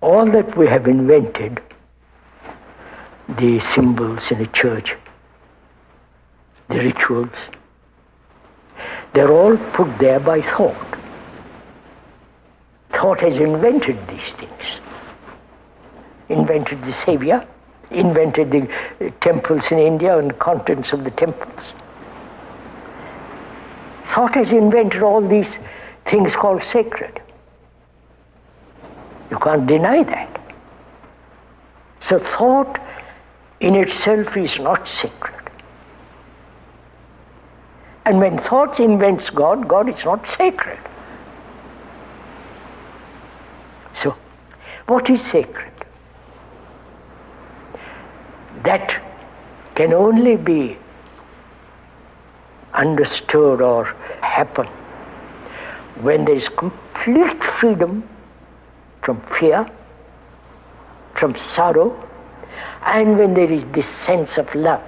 All that we have invented, the symbols in a church, the rituals, they're all put there by thought. Thought has invented these things. Invented the Savior, invented the temples in India and the contents of the temples. Thought has invented all these things called sacred. You can't deny that. So thought in itself is not sacred. And when thought invents God, God is not sacred. So, what is sacred? That can only be understood or happen when there is complete freedom from fear, from sorrow, and when there is this sense of love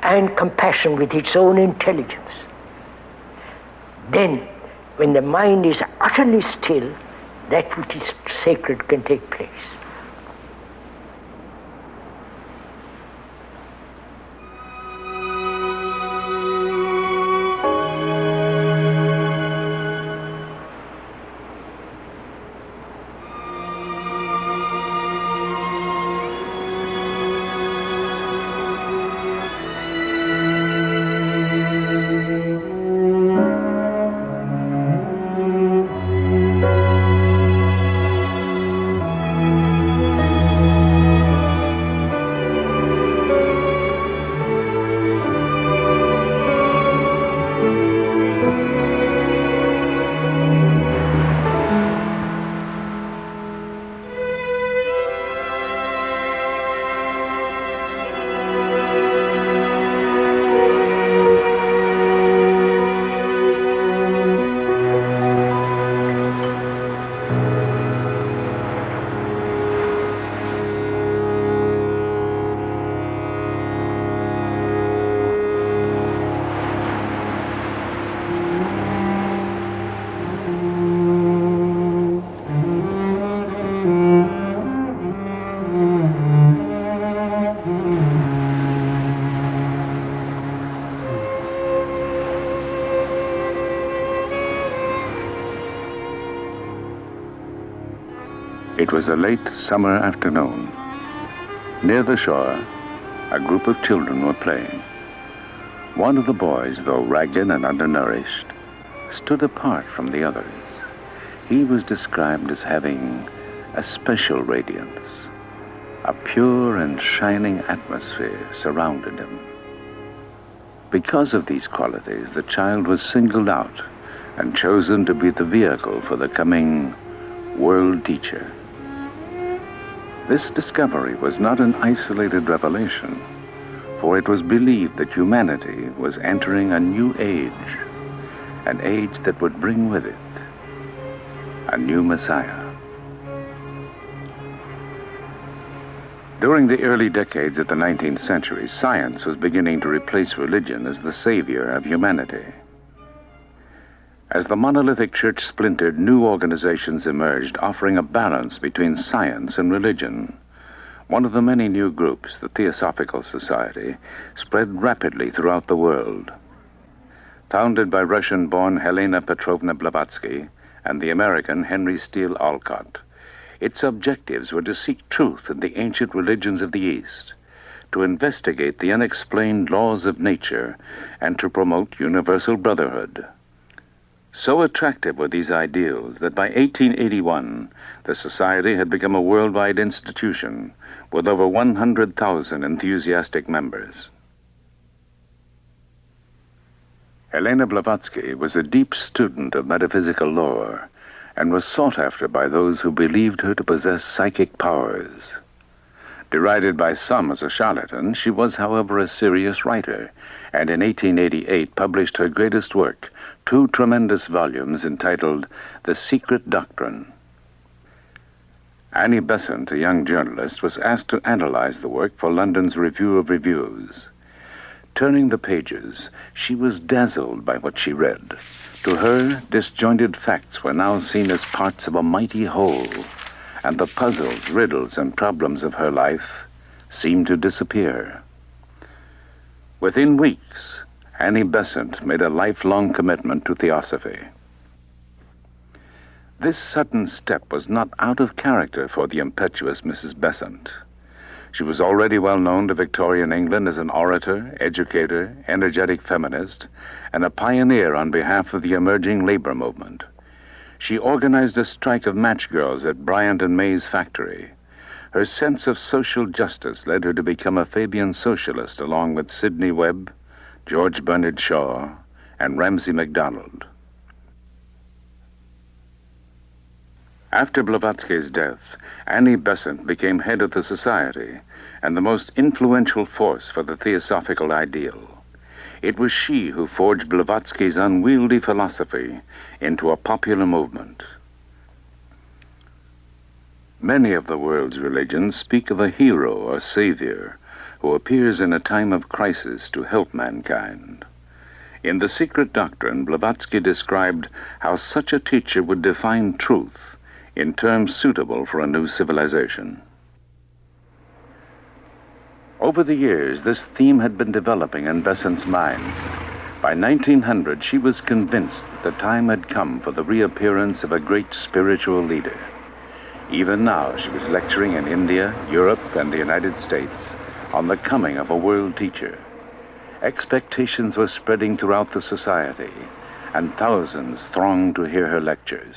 and compassion with its own intelligence. Then, when the mind is utterly still, that which is sacred can take place. It was a late summer afternoon. Near the shore, a group of children were playing. One of the boys, though ragged and undernourished, stood apart from the others. He was described as having a special radiance. A pure and shining atmosphere surrounded him. Because of these qualities, the child was singled out and chosen to be the vehicle for the coming world teacher. This discovery was not an isolated revelation, for it was believed that humanity was entering a new age, an age that would bring with it a new Messiah. During the early decades of the 19th century, science was beginning to replace religion as the savior of humanity. As the monolithic church splintered, new organizations emerged, offering a balance between science and religion. One of the many new groups, the Theosophical Society, spread rapidly throughout the world. Founded by Russian-born Helena Petrovna Blavatsky and the American Henry Steele Olcott, its objectives were to seek truth in the ancient religions of the East, to investigate the unexplained laws of nature, and to promote universal brotherhood. So attractive were these ideals that by 1881, the Society had become a worldwide institution with over 100,000 enthusiastic members. Helena Blavatsky was a deep student of metaphysical lore and was sought after by those who believed her to possess psychic powers. Derided by some as a charlatan, she was, however, a serious writer, and in 1888 published her greatest work, 2 tremendous volumes entitled The Secret Doctrine. Annie Besant, a young journalist, was asked to analyze the work for London's Review of Reviews. Turning the pages, she was dazzled by what she read. To her, disjointed facts were now seen as parts of a mighty whole, and the puzzles, riddles, and problems of her life seemed to disappear. Within weeks, Annie Besant made a lifelong commitment to Theosophy. This sudden step was not out of character for the impetuous Mrs. Besant. She was already well known to Victorian England as an orator, educator, energetic feminist, and a pioneer on behalf of the emerging labor movement. She organized a strike of match girls at Bryant and May's factory. Her sense of social justice led her to become a Fabian socialist along with Sidney Webb, George Bernard Shaw, and Ramsay MacDonald. After Blavatsky's death, Annie Besant became head of the society and the most influential force for the Theosophical ideal. It was she who forged Blavatsky's unwieldy philosophy into a popular movement. Many of the world's religions speak of a hero or savior who appears in a time of crisis to help mankind. In The Secret Doctrine, Blavatsky described how such a teacher would define truth in terms suitable for a new civilization. Over the years, this theme had been developing in Besant's mind. By 1900, she was convinced that the time had come for the reappearance of a great spiritual leader. Even now, she was lecturing in India, Europe, and the United States on the coming of a world teacher. Expectations were spreading throughout the society, and thousands thronged to hear her lectures.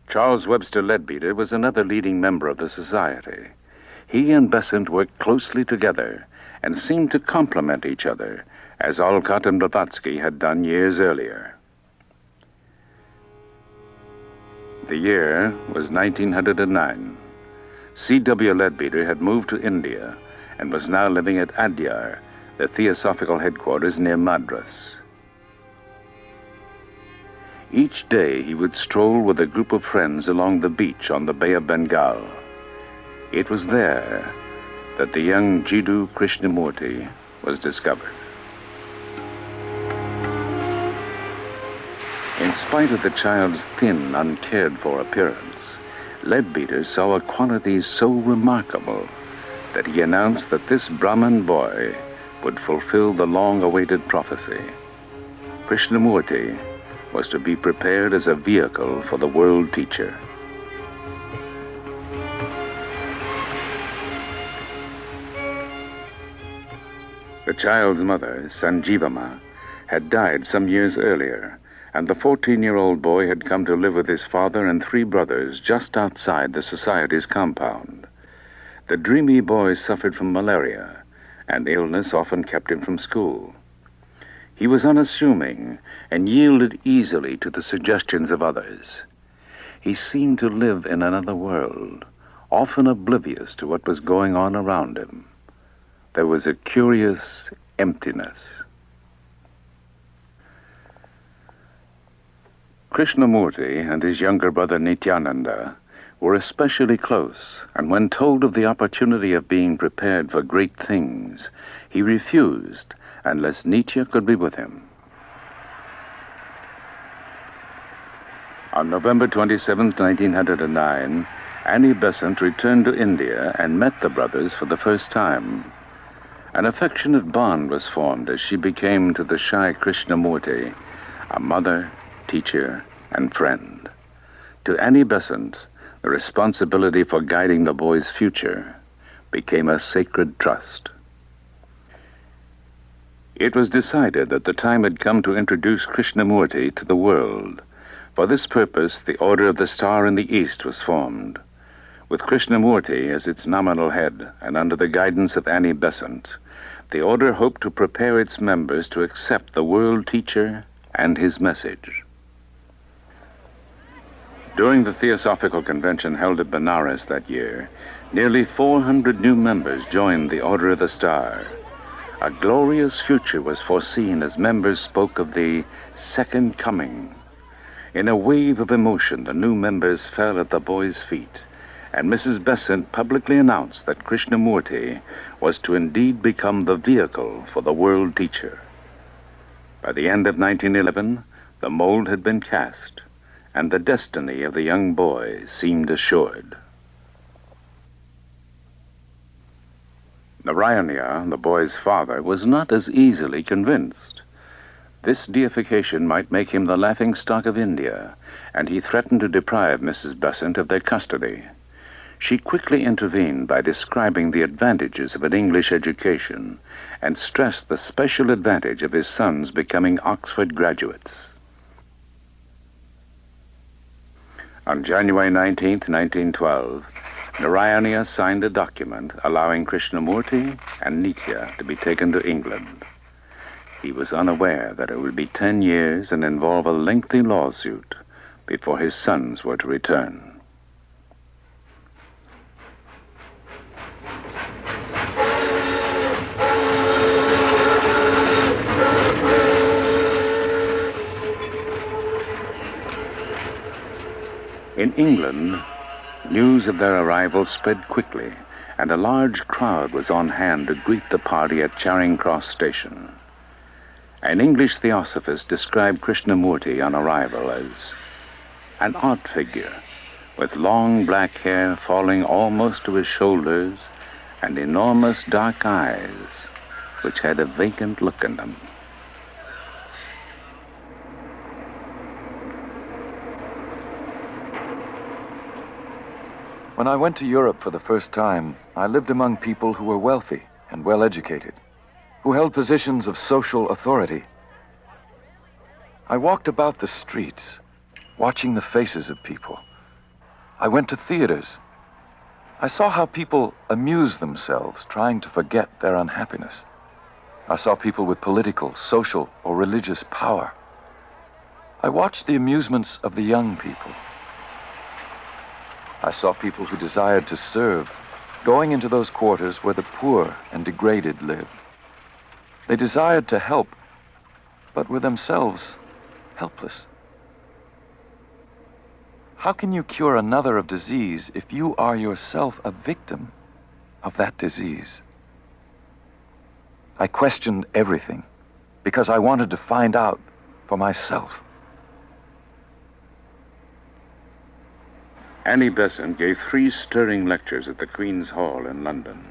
Charles Webster Leadbeater was another leading member of the society. He and Besant worked closely together and seemed to complement each other, as Olcott and Blavatsky had done years earlier. The year was 1909. C.W. Leadbeater had moved to India and was now living at Adyar, the Theosophical headquarters near Madras. Each day he would stroll with a group of friends along the beach on the Bay of Bengal. It was there that the young Jiddu Krishnamurti was discovered. In spite of the child's thin, uncared-for appearance, Leadbeater saw a quality so remarkable that he announced that this Brahmin boy would fulfill the long-awaited prophecy. Krishnamurti was to be prepared as a vehicle for the world teacher. The child's mother, Sanjivama, had died some years earlier, and the 14-year-old boy had come to live with his father and 3 brothers just outside the society's compound. The dreamy boy suffered from malaria, and illness often kept him from school. He was unassuming and yielded easily to the suggestions of others. He seemed to live in another world, often oblivious to what was going on around him. There was a curious emptiness. Krishnamurti and his younger brother Nityananda were especially close, and when told of the opportunity of being prepared for great things, he refused unless Nietzsche could be with him. On November 27, 1909, Annie Besant returned to India and met the brothers for the first time. An affectionate bond was formed as she became to the shy Krishnamurti a mother, teacher, and friend. To Annie Besant, the responsibility for guiding the boy's future became a sacred trust. It was decided that the time had come to introduce Krishnamurti to the world. For this purpose, the Order of the Star in the East was formed. With Krishnamurti as its nominal head and under the guidance of Annie Besant, the order hoped to prepare its members to accept the world teacher and his message. During the Theosophical Convention held at Benares that year, nearly 400 new members joined the Order of the Star. A glorious future was foreseen as members spoke of the second coming. In a wave of emotion, the new members fell at the boy's feet, and Mrs. Besant publicly announced that Krishnamurti was to indeed become the vehicle for the world teacher. By the end of 1911, the mold had been cast. and the destiny of the young boy seemed assured. Narayana, the boy's father, was not as easily convinced. This deification might make him the laughingstock of India, and he threatened to deprive Mrs. Besant of their custody. She quickly intervened by describing the advantages of an English education and stressed the special advantage of his sons becoming Oxford graduates. On January 19, 1912, Narayana signed a document allowing Krishnamurti and Nitya to be taken to England. He was unaware that it would be 10 years and involve a lengthy lawsuit before his sons were to return. In England, news of their arrival spread quickly, and a large crowd was on hand to greet the party at Charing Cross Station. An English theosophist described Krishnamurti on arrival as an odd figure, with long black hair falling almost to his shoulders and enormous dark eyes, which had a vacant look in them. When I went to Europe for the first time, I lived among people who were wealthy and well-educated, who held positions of social authority. I walked about the streets, watching the faces of people. I went to theaters. I saw how people amused themselves, trying to forget their unhappiness. I saw people with political, social, or religious power. I watched the amusements of the young people. I saw people who desired to serve, going into those quarters where the poor and degraded lived. They desired to help, but were themselves helpless. How can you cure another of disease if you are yourself a victim of that disease? I questioned everything because I wanted to find out for myself. Annie Besant gave 3 stirring lectures at the Queen's Hall in London.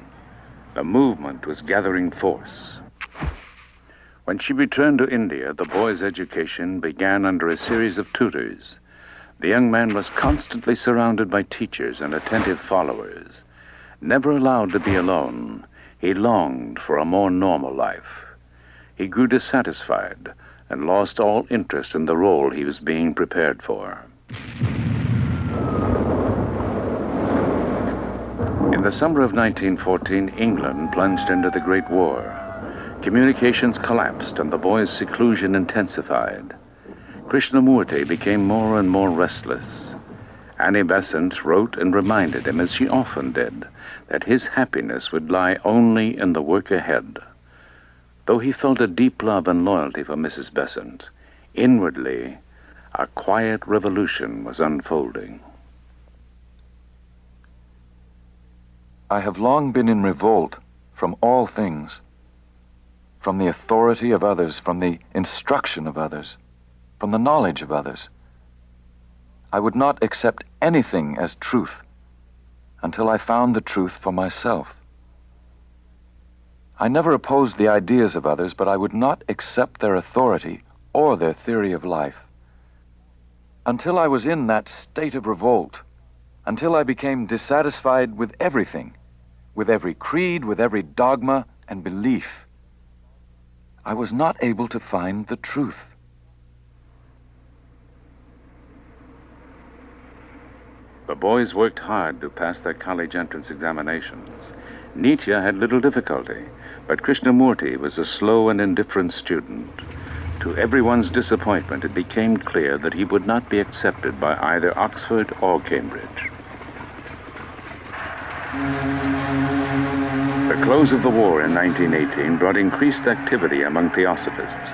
The movement was gathering force. When she returned to India, the boy's education began under a series of tutors. The young man was constantly surrounded by teachers and attentive followers. Never allowed to be alone, he longed for a more normal life. He grew dissatisfied and lost all interest in the role he was being prepared for. In the summer of 1914, England plunged into the Great War. Communications collapsed and the boy's seclusion intensified. Krishnamurti became more and more restless. Annie Besant wrote and reminded him, as she often did, that his happiness would lie only in the work ahead. Though he felt a deep love and loyalty for Mrs. Besant, inwardly, a quiet revolution was unfolding. I have long been in revolt from all things, from the authority of others, from the instruction of others, from the knowledge of others. I would not accept anything as truth until I found the truth for myself. I never opposed the ideas of others, but I would not accept their authority or their theory of life. Until I was in that state of revolt, until I became dissatisfied with everything, with every creed, with every dogma and belief, I was not able to find the truth. The boys worked hard to pass their college entrance examinations. Nitya had little difficulty, but Krishnamurti was a slow and indifferent student. To everyone's disappointment, it became clear that he would not be accepted by either Oxford or Cambridge. The close of the war in 1918 brought increased activity among theosophists.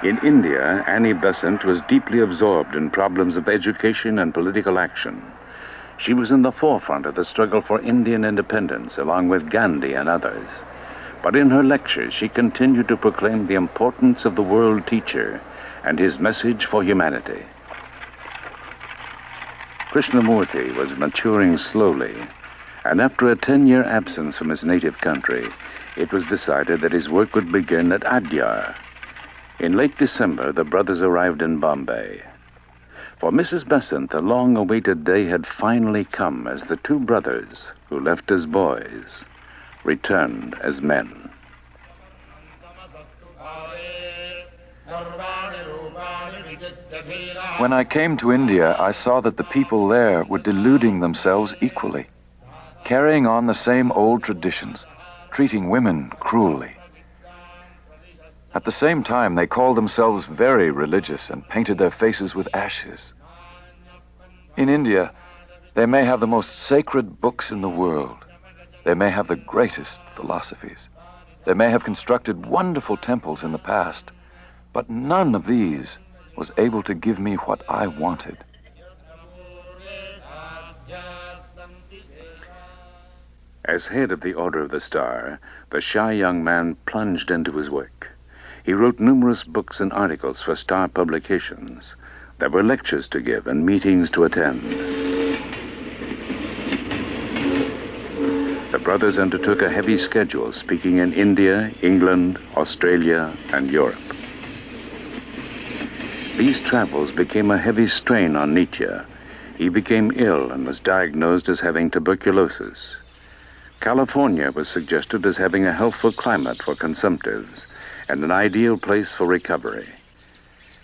In India, Annie Besant was deeply absorbed in problems of education and political action. She was in the forefront of the struggle for Indian independence, along with Gandhi and others. But in her lectures, she continued to proclaim the importance of the world teacher and his message for humanity. Krishnamurti was maturing slowly, and after a 10-year absence from his native country, it was decided that his work would begin at Adyar. In late December, the brothers arrived in Bombay. For Mrs. Besant, the long-awaited day had finally come as the two brothers, who left as boys, returned as men. When I came to India, I saw that the people there were deluding themselves equally, carrying on the same old traditions, treating women cruelly. At the same time, they called themselves very religious and painted their faces with ashes. In India, they may have the most sacred books in the world. They may have the greatest philosophies. They may have constructed wonderful temples in the past, but none of these was able to give me what I wanted. As head of the Order of the Star, the shy young man plunged into his work. He wrote numerous books and articles for Star publications. There were lectures to give and meetings to attend. The brothers undertook a heavy schedule, speaking in India, England, Australia, and Europe. These travels became a heavy strain on Nietzsche. He became ill and was diagnosed as having tuberculosis. California was suggested as having a healthful climate for consumptives and an ideal place for recovery.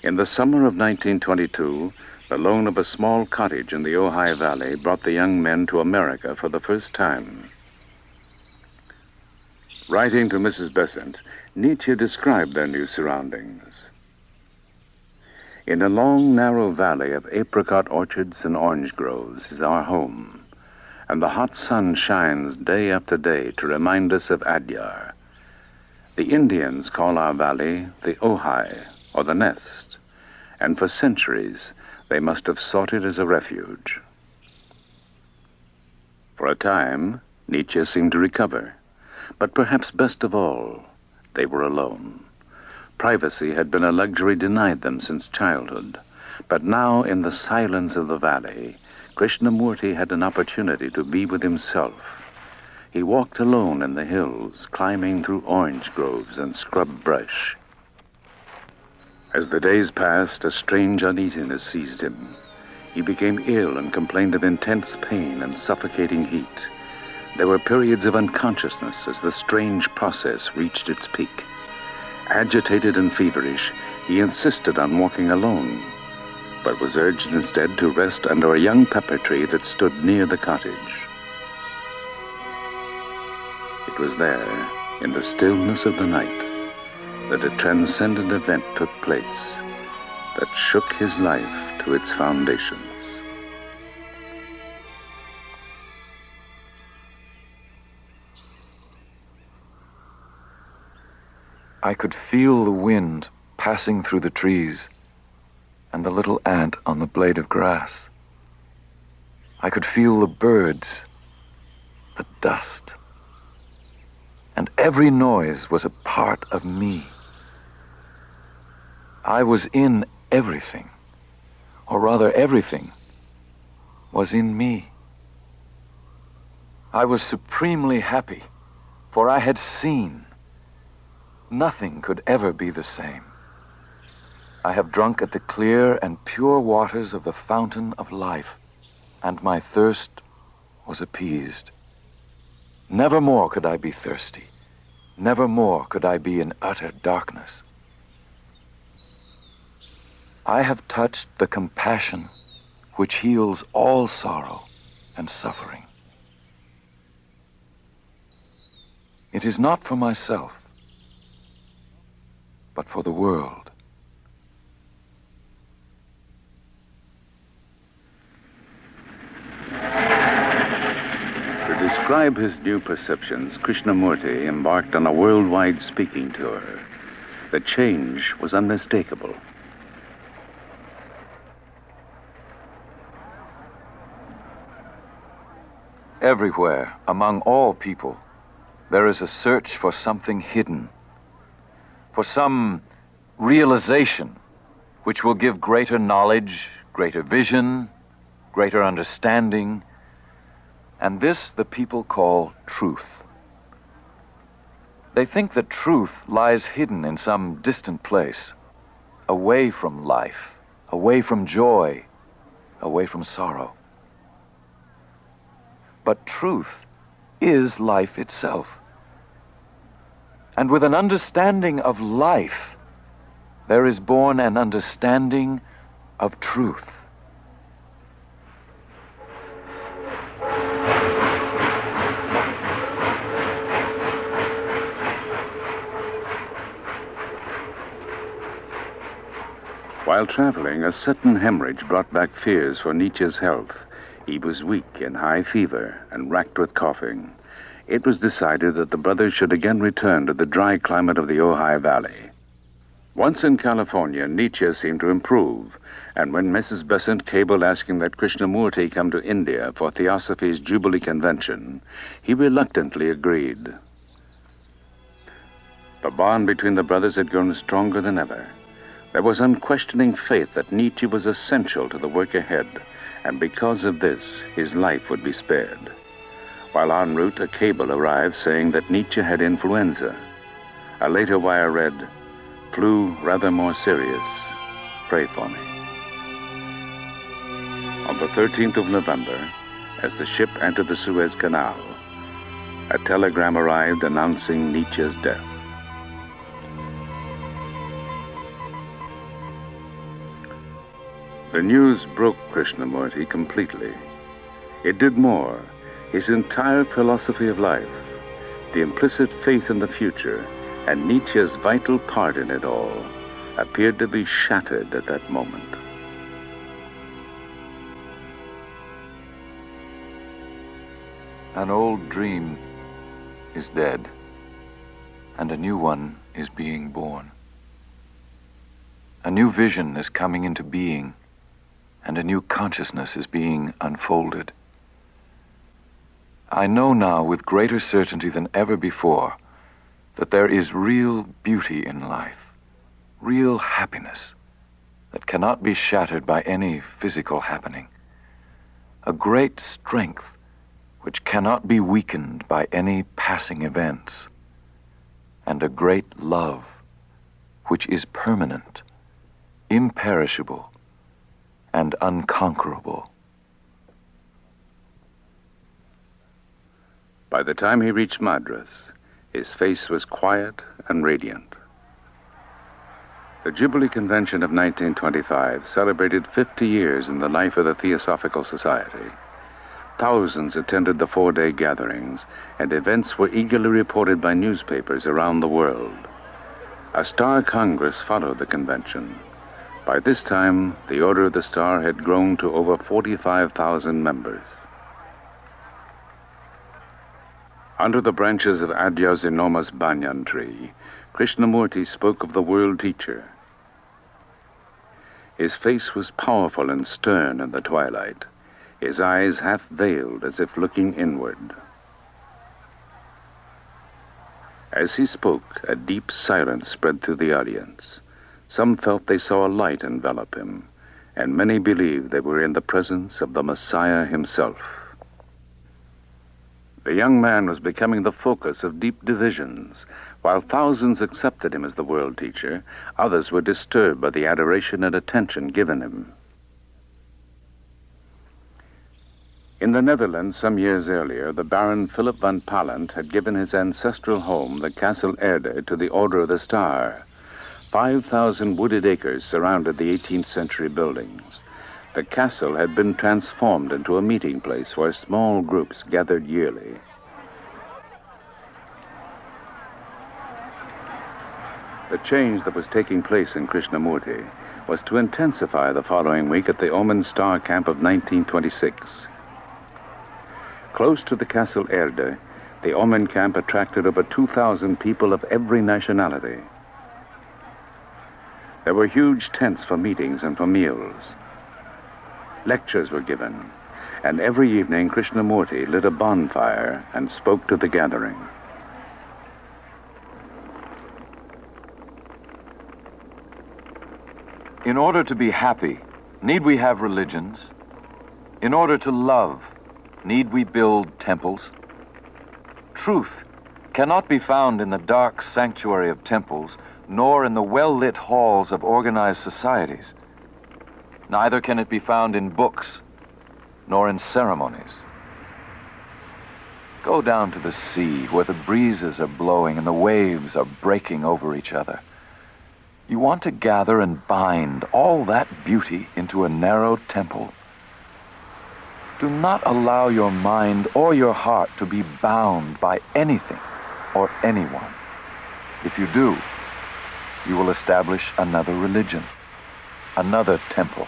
In the summer of 1922, the loan of a small cottage in the Ojai Valley brought the young men to America for the first time. Writing to Mrs. Besant, Nietzsche described their new surroundings. In a long, narrow valley of apricot orchards and orange groves is our home, and the hot sun shines day after day to remind us of Adyar. The Indians call our valley the Ojai, or the nest, and for centuries they must have sought it as a refuge. For a time, Nietzsche seemed to recover, but perhaps best of all, they were alone. Privacy had been a luxury denied them since childhood, but now in the silence of the valley, Krishnamurti had an opportunity to be with himself. He walked alone in the hills, climbing through orange groves and scrub brush. As the days passed, a strange uneasiness seized him. He became ill and complained of intense pain and suffocating heat. There were periods of unconsciousness as the strange process reached its peak. Agitated and feverish, he insisted on walking alone, but was urged instead to rest under a young pepper tree that stood near the cottage. It was there, in the stillness of the night, that a transcendent event took place that shook his life to its foundations. I could feel the wind passing through the trees and the little ant on the blade of grass. I could feel the birds, the dust, and every noise was a part of me. I was in everything, or rather everything was in me. I was supremely happy, for I had seen. Nothing could ever be the same. I have drunk at the clear and pure waters of the fountain of life, and my thirst was appeased. Never more could I be thirsty. Never more could I be in utter darkness. I have touched the compassion which heals all sorrow and suffering. It is not for myself, but for the world. To describe his new perceptions, Krishnamurti embarked on a worldwide speaking tour. The change was unmistakable. Everywhere, among all people, there is a search for something hidden, for some realization which will give greater knowledge, greater vision, greater understanding, and this the people call truth. They think that truth lies hidden in some distant place, away from life, away from joy, away from sorrow. But truth is life itself. And with an understanding of life, there is born an understanding of truth. While traveling, a sudden hemorrhage brought back fears for Nietzsche's health. He was weak in high fever and racked with coughing. It was decided that the brothers should again return to the dry climate of the Ojai Valley. Once in California, Nietzsche seemed to improve, and when Mrs. Besant cabled asking that Krishnamurti come to India for Theosophy's Jubilee Convention, he reluctantly agreed. The bond between the brothers had grown stronger than ever. There was unquestioning faith that Nietzsche was essential to the work ahead, and because of this, his life would be spared. While en route, a cable arrived saying that Nietzsche had influenza. A later wire read, "Flu rather more serious. Pray for me." On the 13th of November, as the ship entered the Suez Canal, a telegram arrived announcing Nietzsche's death. The news broke Krishnamurti completely. It did more. His entire philosophy of life, the implicit faith in the future, and Nietzsche's vital part in it all, appeared to be shattered at that moment. An old dream is dead, and a new one is being born. A new vision is coming into being, and a new consciousness is being unfolded. I know now with greater certainty than ever before that there is real beauty in life, real happiness that cannot be shattered by any physical happening, a great strength which cannot be weakened by any passing events, and a great love which is permanent, imperishable, and unconquerable. By the time he reached Madras, his face was quiet and radiant. The Jubilee Convention of 1925 celebrated 50 years in the life of the Theosophical Society. Thousands attended the 4-day gatherings, and events were eagerly reported by newspapers around the world. A Star Congress followed the convention. By this time, the Order of the Star had grown to over 45,000 members. Under the branches of Adya's enormous banyan tree, Krishnamurti spoke of the world teacher. His face was powerful and stern in the twilight, his eyes half veiled as if looking inward. As he spoke, a deep silence spread through the audience. Some felt they saw a light envelop him, and many believed they were in the presence of the Messiah himself. The young man was becoming the focus of deep divisions. While thousands accepted him as the world teacher, others were disturbed by the adoration and attention given him. In the Netherlands, some years earlier, the Baron Philip van Pallandt had given his ancestral home, the Castle Erde, to the Order of the Star. 5,000 wooded acres surrounded the 18th century buildings. The castle had been transformed into a meeting place where small groups gathered yearly. The change that was taking place in Krishnamurti was to intensify the following week at the Omen Star Camp of 1926. Close to the Castle Erde, the Omen camp attracted over 2,000 people of every nationality. There were huge tents for meetings and for meals. Lectures were given, and every evening Krishnamurti lit a bonfire and spoke to the gathering. In order to be happy, need we have religions? In order to love, need we build temples? Truth cannot be found in the dark sanctuary of temples, nor in the well-lit halls of organized societies. Neither can it be found in books, nor in ceremonies. Go down to the sea where the breezes are blowing and the waves are breaking over each other. You want to gather and bind all that beauty into a narrow temple. Do not allow your mind or your heart to be bound by anything or anyone. If you do, you will establish another religion, another temple.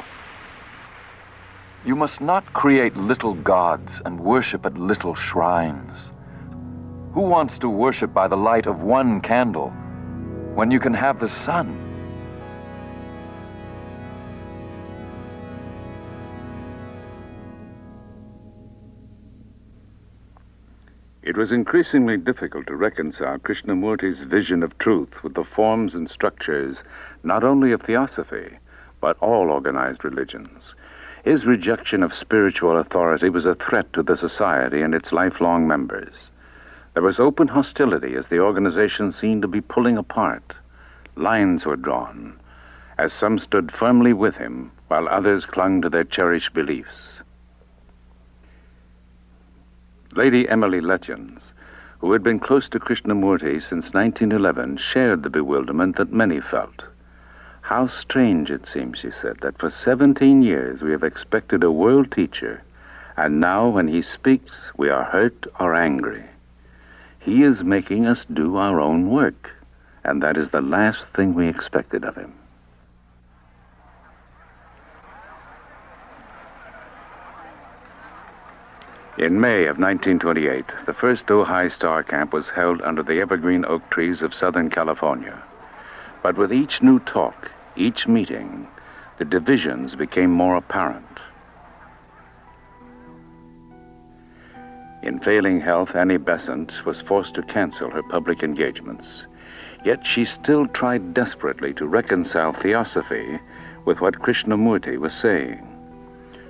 You must not create little gods and worship at little shrines. Who wants to worship by the light of one candle when you can have the sun? It was increasingly difficult to reconcile Krishnamurti's vision of truth with the forms and structures not only of Theosophy, but all organized religions. His rejection of spiritual authority was a threat to the society and its lifelong members. There was open hostility as the organization seemed to be pulling apart. Lines were drawn, as some stood firmly with him, while others clung to their cherished beliefs. Lady Emily Letchens, who had been close to Krishnamurti since 1911, shared the bewilderment that many felt. How strange it seems, she said, that for 17 years we have expected a world teacher, and now when he speaks we are hurt or angry. He is making us do our own work, and that is the last thing we expected of him. In May of 1928, the first Ojai Star Camp was held under the evergreen oak trees of Southern California. But with each new talk, each meeting, the divisions became more apparent. In failing health, Annie Besant was forced to cancel her public engagements. Yet she still tried desperately to reconcile Theosophy with what Krishnamurti was saying.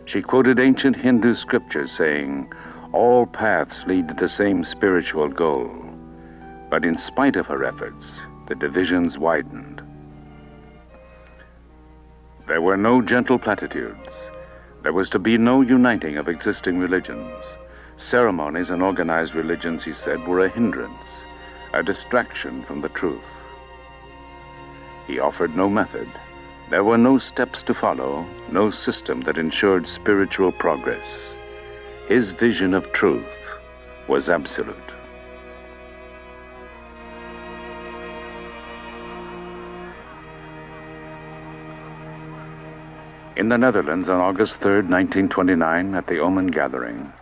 She quoted ancient Hindu scriptures saying, "All paths lead to the same spiritual goal." But in spite of her efforts, the divisions widened. There were no gentle platitudes. There was to be no uniting of existing religions. Ceremonies and organized religions, he said, were a hindrance, a distraction from the truth. He offered no method. There were no steps to follow, no system that ensured spiritual progress. His vision of truth was absolute. In the Netherlands on August 3rd, 1929, at the Oman Gathering,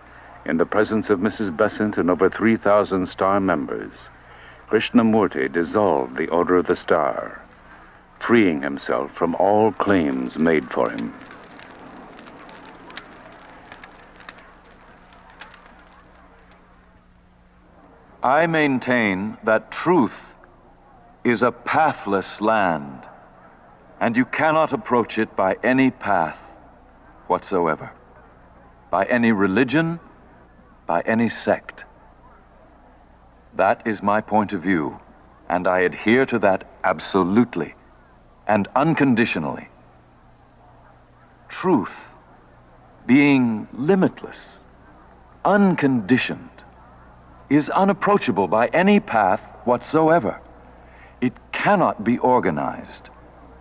in the presence of Mrs. Besant and over 3,000 Star members, Krishnamurti dissolved the Order of the Star, freeing himself from all claims made for him. I maintain that truth is a pathless land, and you cannot approach it by any path whatsoever, by any religion, by any sect. That is my point of view, and I adhere to that absolutely and unconditionally. Truth, being limitless, unconditioned, is unapproachable by any path whatsoever. It cannot be organized,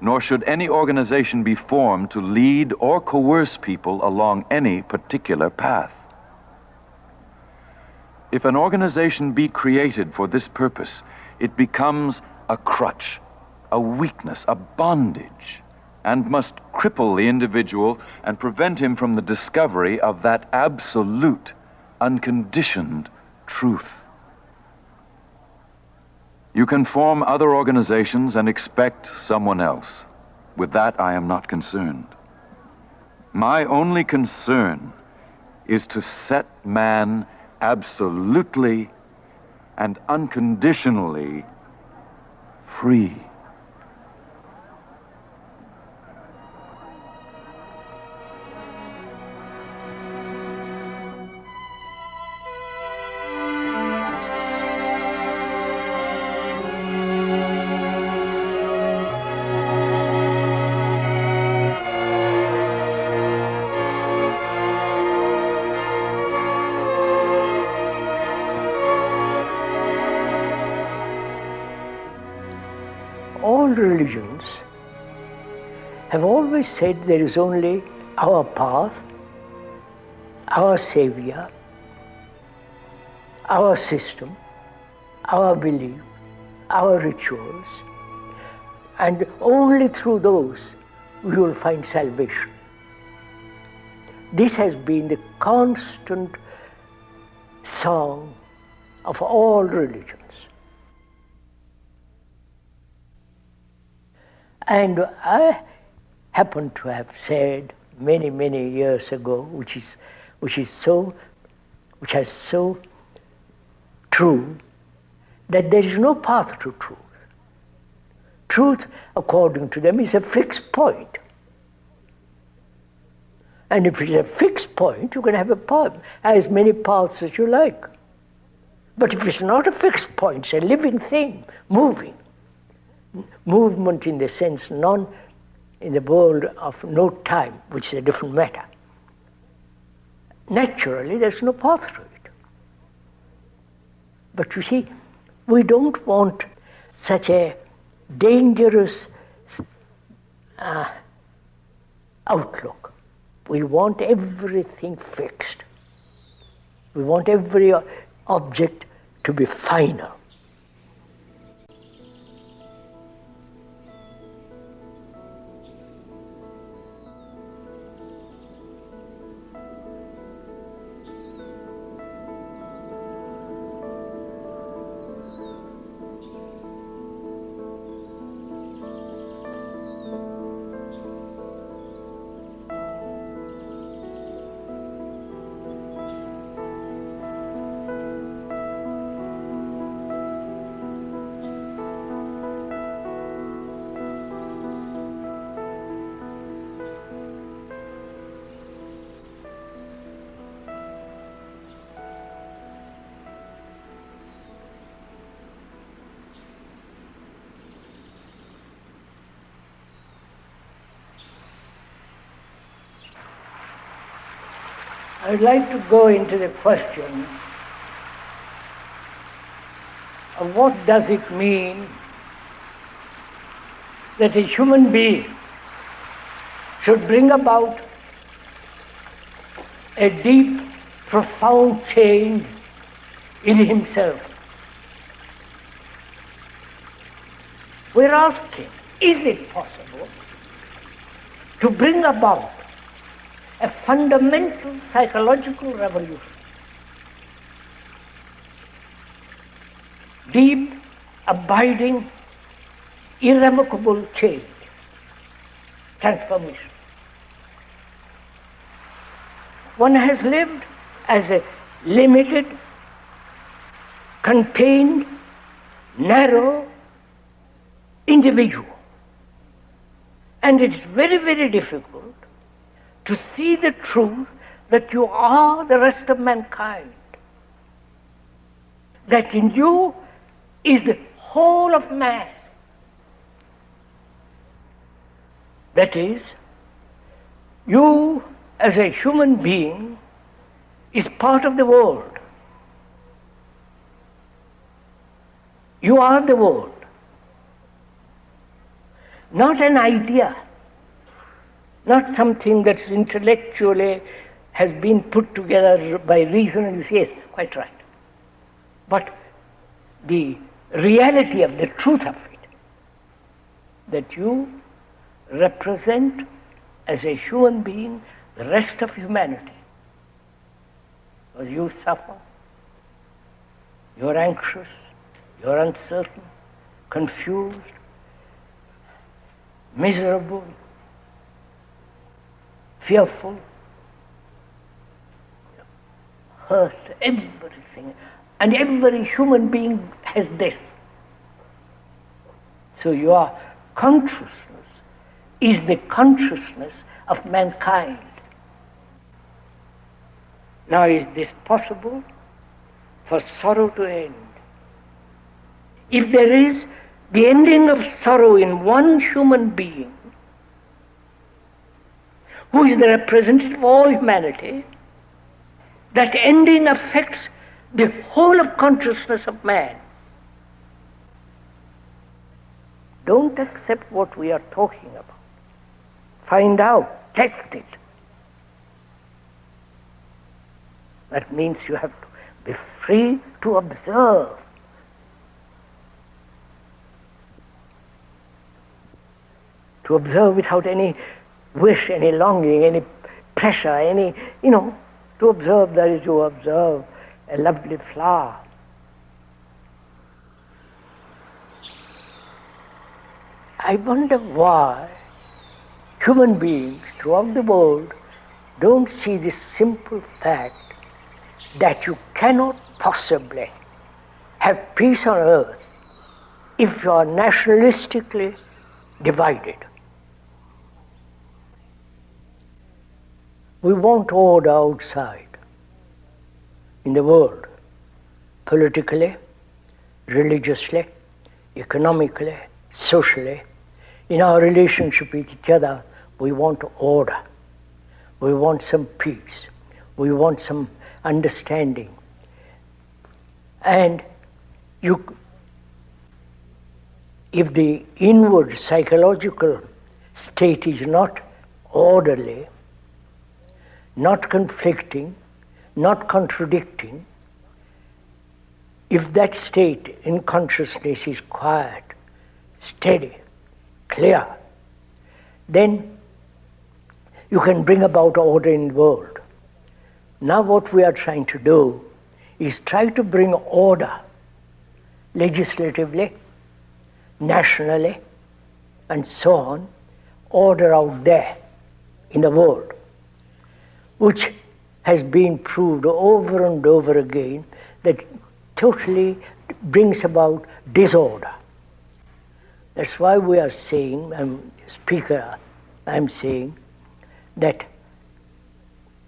nor should any organization be formed to lead or coerce people along any particular path. If an organization be created for this purpose, it becomes a crutch, a weakness, a bondage, and must cripple the individual and prevent him from the discovery of that absolute, unconditioned truth. You can form other organizations and expect someone else. With that, I am not concerned. My only concern is to set man absolutely and unconditionally free. have always said there is only our path, our savior, our system, our belief, our rituals, and only through those we will find salvation. This has been the constant song of all religions. And I happen to have said many, many years ago, which has so true, that there is no path to truth. Truth, according to them, is a fixed point. And if it's a fixed point, you can have as many paths as you like. But if it's not a fixed point, it's a living thing, moving. Movement in the sense in the world of no time, which is a different matter. Naturally, there's no path to it. But you see, we don't want such a dangerous outlook. We want everything fixed. We want every object to be final. I'd like to go into the question of what does it mean that a human being should bring about a deep, profound change in himself. We're asking, is it possible to bring about a fundamental psychological revolution? Deep, abiding, irrevocable change, transformation. One has lived as a limited, contained, narrow individual. And it's very, very difficult to see the truth that you are the rest of mankind. That in you is the whole of man. That is, you as a human being is part of the world. You are the world. Not an idea, not something that's intellectually has been put together by reason and you say, yes, quite right. But the reality of the truth of it, that you represent as a human being the rest of humanity. Because you suffer, you're anxious, you're uncertain, confused, miserable, fearful, hurt, everything. And every human being has this. So your consciousness is the consciousness of mankind. Now, is this possible for sorrow to end? If there is the ending of sorrow in one human being, who is the representative of all humanity, that ending affects the whole of consciousness of man. Don't accept what we are talking about. find out, test it. That means you have to be free to observe. To observe without any wish, any longing, any pressure, to observe that is to observe a lovely flower. I wonder why human beings throughout the world don't see this simple fact that you cannot possibly have peace on earth if you are nationalistically divided. We want order outside in the world, politically, religiously, economically, socially. In our relationship with each other, we want order. We want some peace. We want some understanding. And if the inward psychological state is not orderly, not conflicting, not contradicting, if that state in consciousness is quiet, steady, clear, then you can bring about order in the world. Now what we are trying to do is try to bring order legislatively, nationally, and so on, order out there in the world, which has been proved over and over again that totally brings about disorder. That's why we are saying, I'm saying, that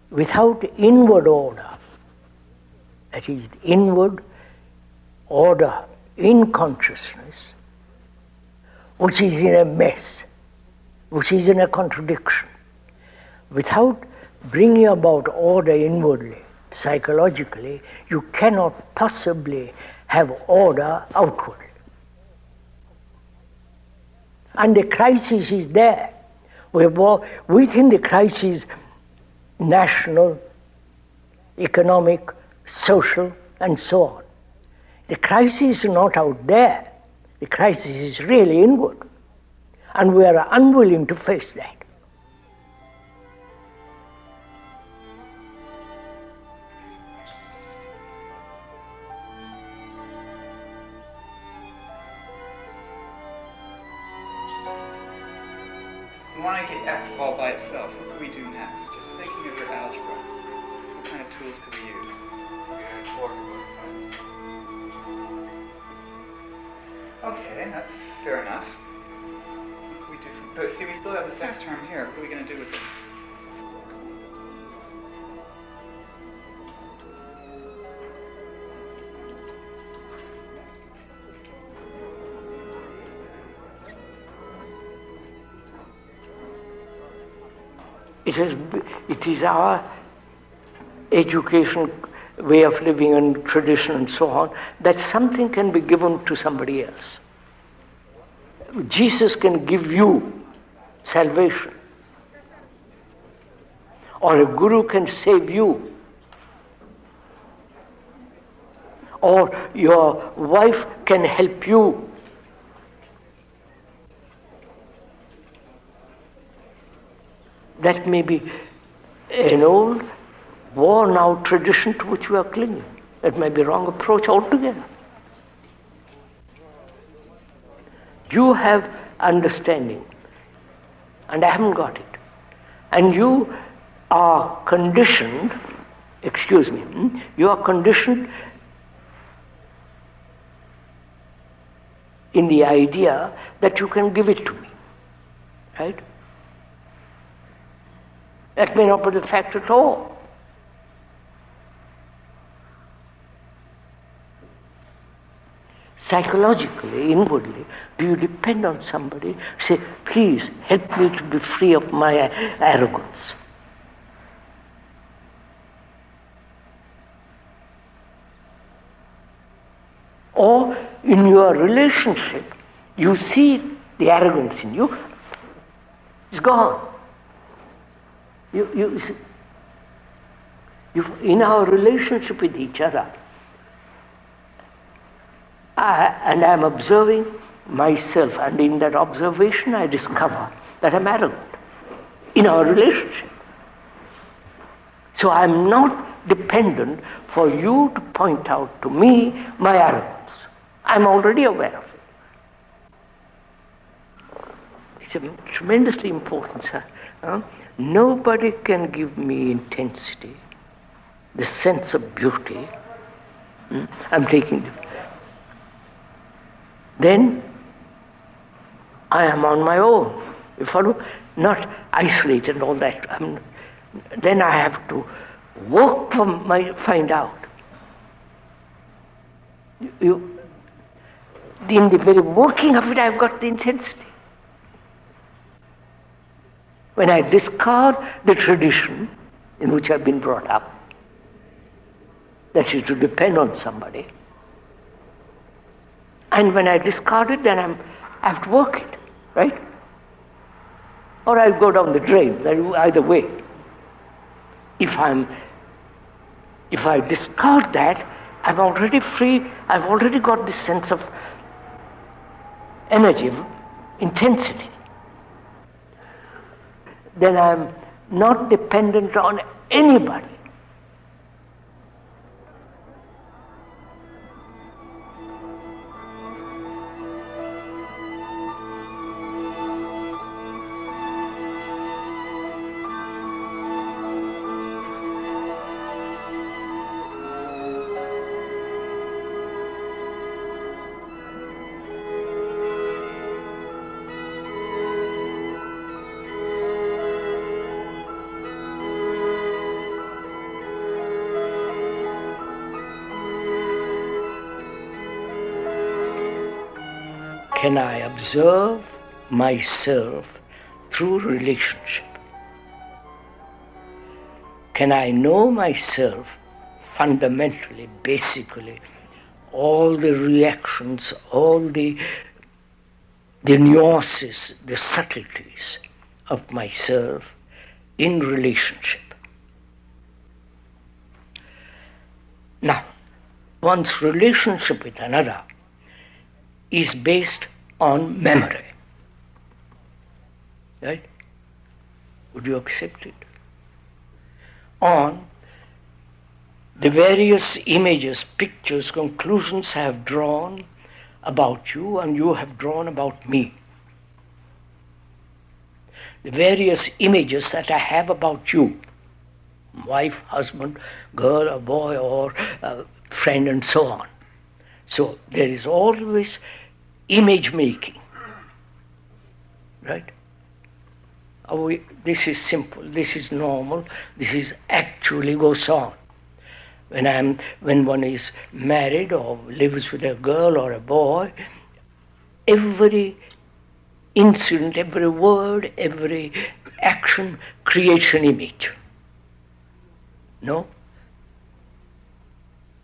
without inward order, that is, inward order in consciousness, which is in a mess, which is in a contradiction, without bringing about order inwardly, psychologically, you cannot possibly have order outwardly. And the crisis is there. Within the crisis, national, economic, social, and so on. The crisis is not out there. The crisis is really inward. And we are unwilling to face that. When I get X all by itself, what can we do next? Just thinking of your algebra, what kind of tools could we use? Okay, that's fair enough. What can we do but see, we still have this X term here. What are we going to do with it? It is our education, way of living and tradition and so on, that something can be given to somebody else. Jesus can give you salvation. Or a guru can save you. Or your wife can help you. That may be an old, worn-out tradition to which we are clinging. That may be a wrong approach altogether. You have understanding, and I haven't got it. And you are conditioned, you are conditioned in the idea that you can give it to me, right? That may not be the fact at all. Psychologically, inwardly, do you depend on somebody? Say, please help me to be free of my arrogance. Or in your relationship, you see the arrogance in you, it's gone. You see, in our relationship with each other, I'm observing myself, and in that observation I discover that I'm arrogant in our relationship. So I'm not dependent for you to point out to me my arrogance. I'm already aware of it. It's tremendously important, sir. Nobody can give me intensity, the sense of beauty. I'm taking. Then I am on my own. You follow? Not isolated and all that. Then I have to work find out. In the very working of it, I've got the intensity. When I discard the tradition in which I've been brought up, that is to depend on somebody, and when I discard it, then I have to work it, right? Or I'll go down the drain, either way. If I discard that, I'm already free, I've already got this sense of energy, of intensity. Then I'm not dependent on anybody. Can I observe myself through relationship? Can I know myself fundamentally, basically, all the reactions, all the nuances, the subtleties of myself in relationship? Now, one's relationship with another is based on memory. Right? Would you accept it? On the various images, pictures, conclusions I have drawn about you and you have drawn about me. The various images that I have about you, wife, husband, girl, or boy, or friend, and so on. So there is always image making, right? This is simple, this is normal, this is actually goes on. When one is married or lives with a girl or a boy, every incident, every word, every action creates an image. No?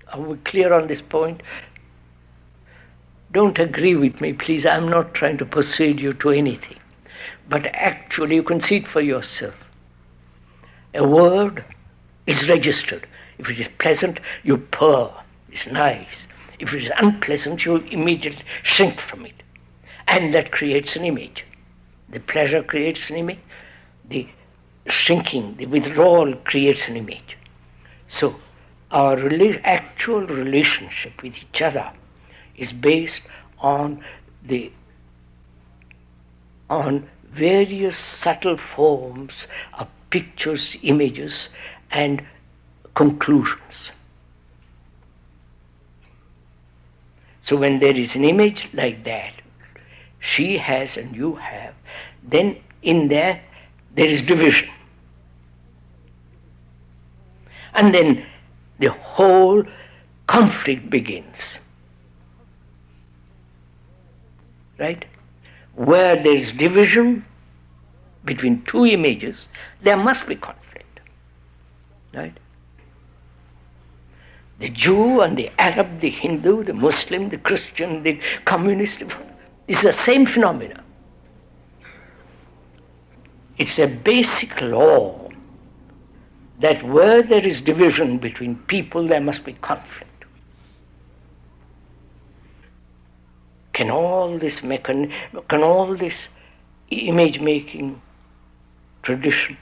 Are we clear on this point? Don't agree with me, please. I'm not trying to persuade you to anything. But actually, you can see it for yourself. A word is registered. If it is pleasant, you purr. It's nice. If it is unpleasant, you immediately shrink from it. And that creates an image. The pleasure creates an image. The shrinking, the withdrawal creates an image. So, our actual relationship with each other is based on various subtle forms of pictures, images, and conclusions. So when there is an image like that, she has and you have, then in there is division. And then the whole conflict begins. Right? Where there is division between two images, there must be conflict. Right? The Jew and the Arab, the Hindu, the Muslim, the Christian, the communist, it's the same phenomenon. It's a basic law that where there is division between people, there must be conflict. Can all this image-making tradition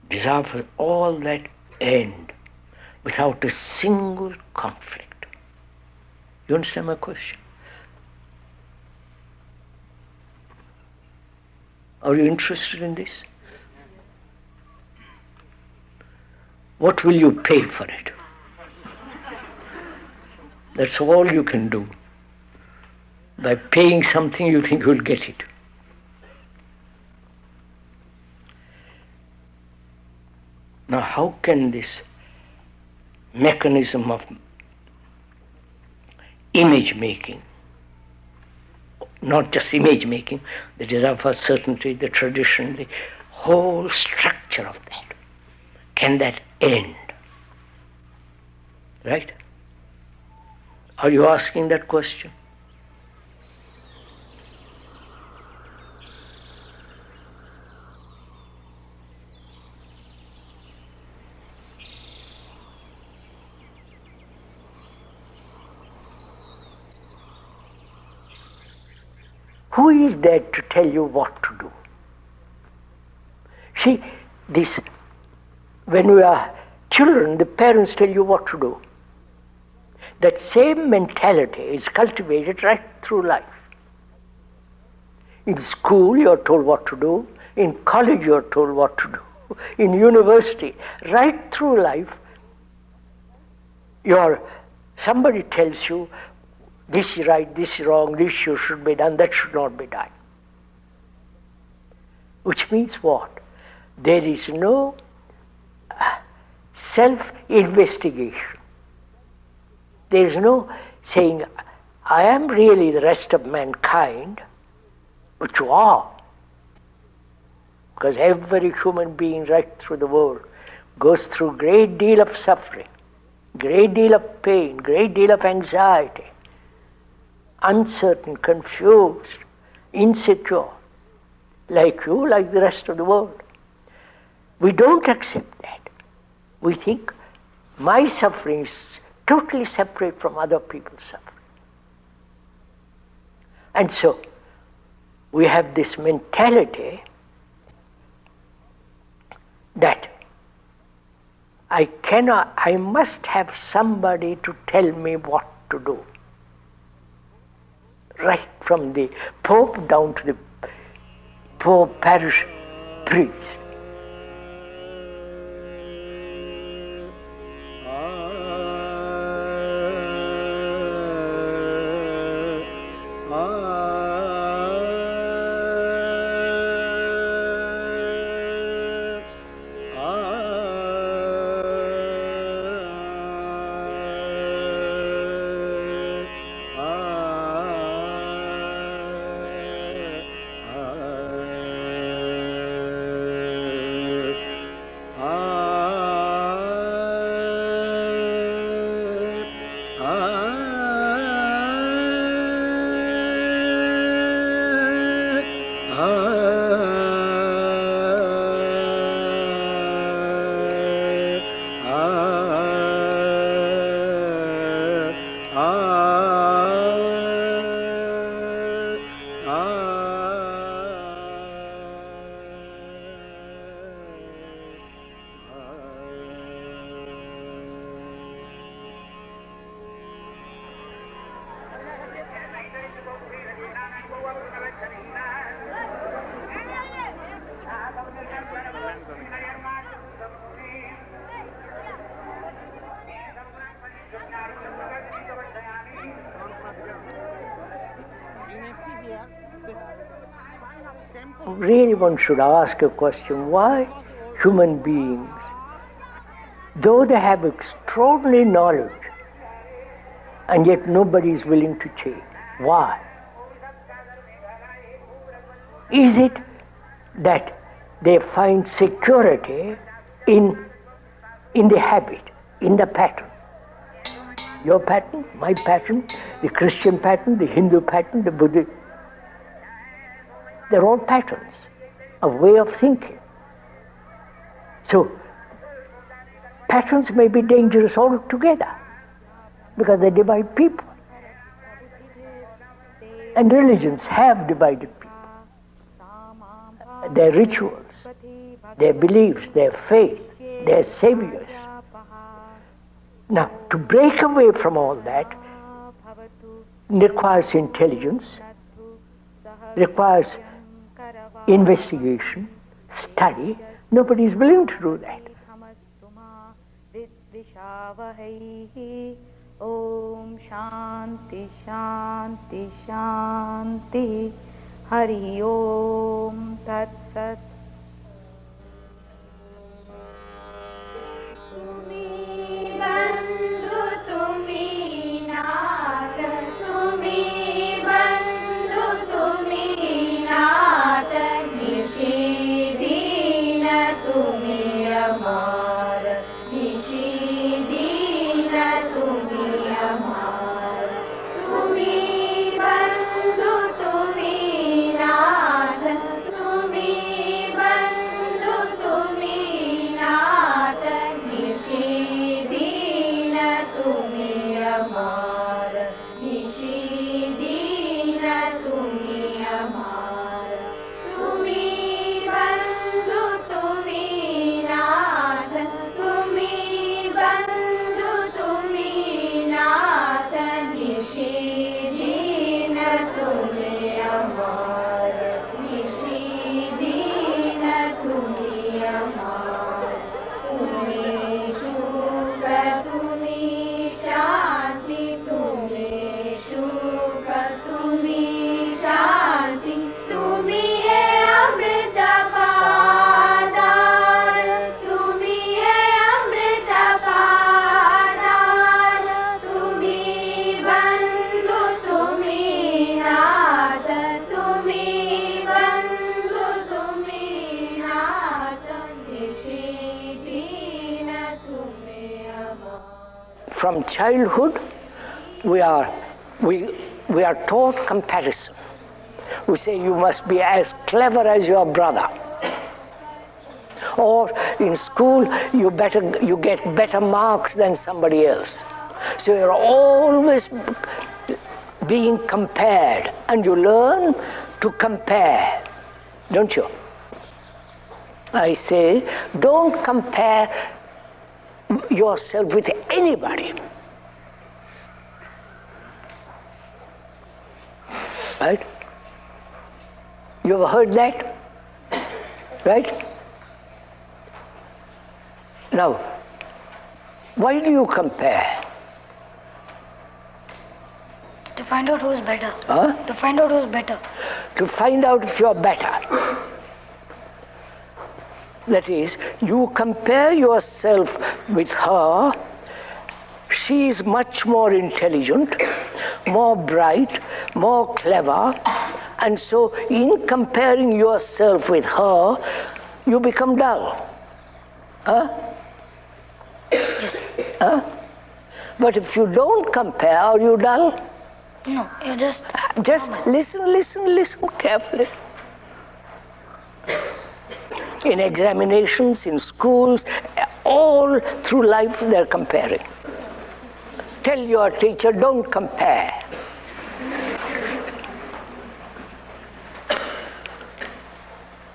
deserve all that end without a single conflict? You understand my question? Are you interested in this? What will you pay for it? That's all you can do. By paying something, you think you'll get it. Now, how can this mechanism of image making, not just image making, the desire for certainty, the tradition, the whole structure of that, can that end? Right? Are you asking that question? Who is there to tell you what to do? See, when we are children, the parents tell you what to do. That same mentality is cultivated right through life. In school, you are told what to do. In college, you are told what to do. In university, right through life, somebody tells you, this is right, this is wrong, this should be done, that should not be done. Which means what? There is no self-investigation. There is no saying, I am really the rest of mankind, but you are. Because every human being right through the world goes through a great deal of suffering, great deal of pain, great deal of anxiety, uncertain, confused, insecure, like you, like the rest of the world. We don't accept that. We think my suffering is totally separate from other people's suffering. And so we have this mentality that I must have somebody to tell me what to do. Right from the Pope down to the poor parish priest. Really, one should ask a question, why human beings, though they have extraordinary knowledge, and yet nobody is willing to change? Why? Is it that they find security in the habit, in the pattern? Your pattern, my pattern, the Christian pattern, the Hindu pattern, the Buddhist. They're all patterns, a way of thinking. So Patterns may be dangerous altogether because they divide people. And religions have divided people. Their rituals, their beliefs, their faith, their saviors. Now, to break away from all that requires intelligence, requires investigation, study. Nobody is willing to do that. Om Shanti Shanti Shanti Hari Om Tat Sat. Tumi bandhu tumi nath, tumi bandhu tumi nath, nishidina tumi amar, nishidina tumi amar, tumi bandhu tumi nath, tumi bandhu tumi nath, nishidina tumi amar, nishidina tumi amar, tumi bandhu tumi nath, tumi bandhu tumi nath, nishidina tumi amar, nishidina tumi amar, tumi shuka tumi shanti, tumi shuka tumi shanti, tumi hai amrita padar, tumi hai amrita padar, tumi bandhu tumi nath, tumi bandhu tumi nath, nishidina tumi amar. From childhood, we are taught comparison. We say you must be as clever as your brother. Or in school, you get better marks than somebody else. So you're always being compared, and you learn to compare, don't you? I say, don't compare yourself with anybody. Right? You ever heard that? Right? Now, why do you compare? To find out who's better. Huh? To find out who's better. To find out if you're better. That is, you compare yourself with her. She is much more intelligent, more bright, more clever, and so in comparing yourself with her, you become dull. Huh? Yes. Huh? But if you don't compare, are you dull? No, you just listen carefully. In examinations, in schools, all through life they're comparing. Tell your teacher, don't compare.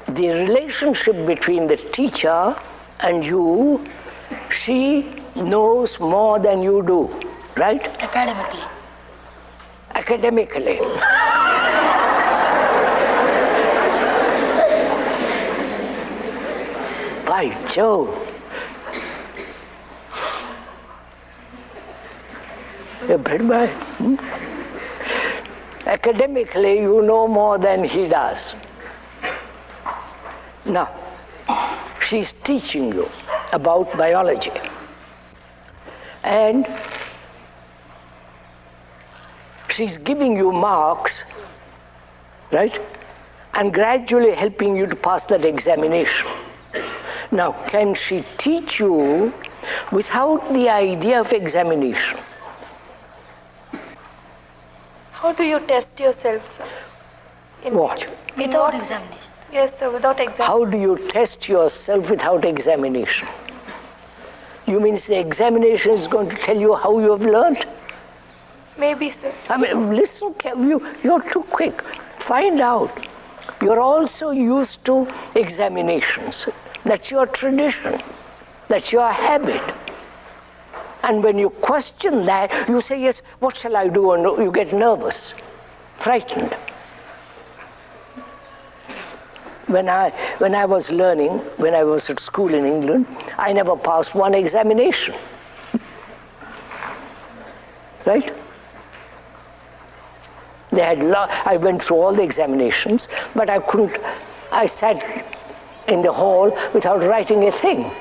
The relationship between the teacher and you, she knows more than you do, right? academically. Academically. By Jove. Everybody. Academically, you know more than he does. Now, she's teaching you about biology. And she's giving you marks, right? And gradually helping you to pass that examination. Now, can she teach you without the idea of examination? How do you test yourself, sir? What? Without examination. Yes, sir, without examination. How do you test yourself without examination? You mean the examination is going to tell you how you have learned? Maybe, sir. I mean, listen, you're too quick. Find out. You're also used to examinations. That's your tradition. That's your habit. And when you question that, you say, yes, what shall I do? And you get nervous, frightened. When I was learning, when I was at school in England, I never passed one examination. Right? I went through all the examinations, but I sat in the hall without writing a thing.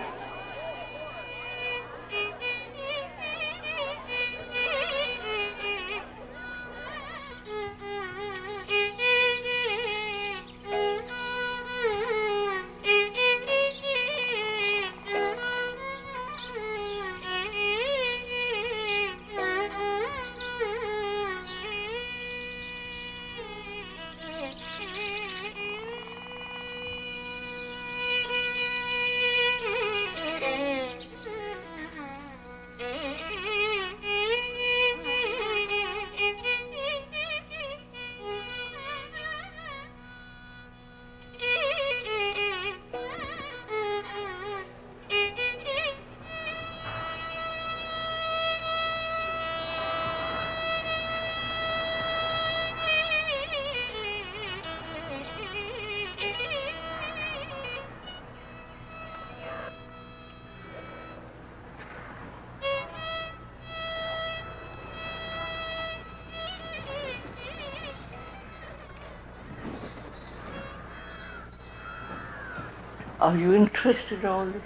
Are you interested in all this?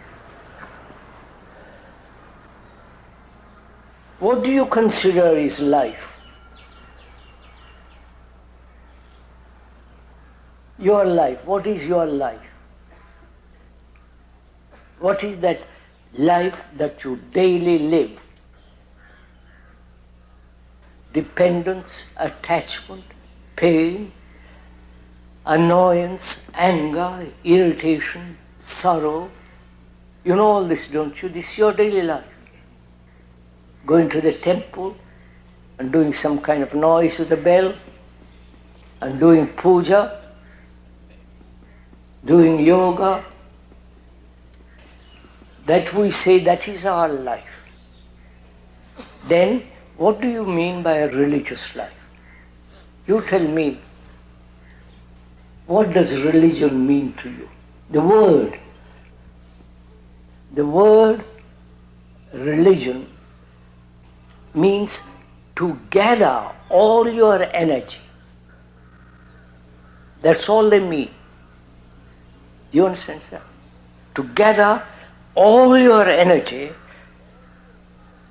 What do you consider is life? Your life. What is your life? What is that life that you daily live? Dependence, attachment, pain, annoyance, anger, irritation, sorrow. You know all this, don't you? This is your daily life. Going to the temple and doing some kind of noise with the bell and doing puja, doing yoga. That we say that is our life. Then what do you mean by a religious life? You tell me. What does religion mean to you? The word religion means to gather all your energy. That's all they mean. Do you understand, sir? To gather all your energy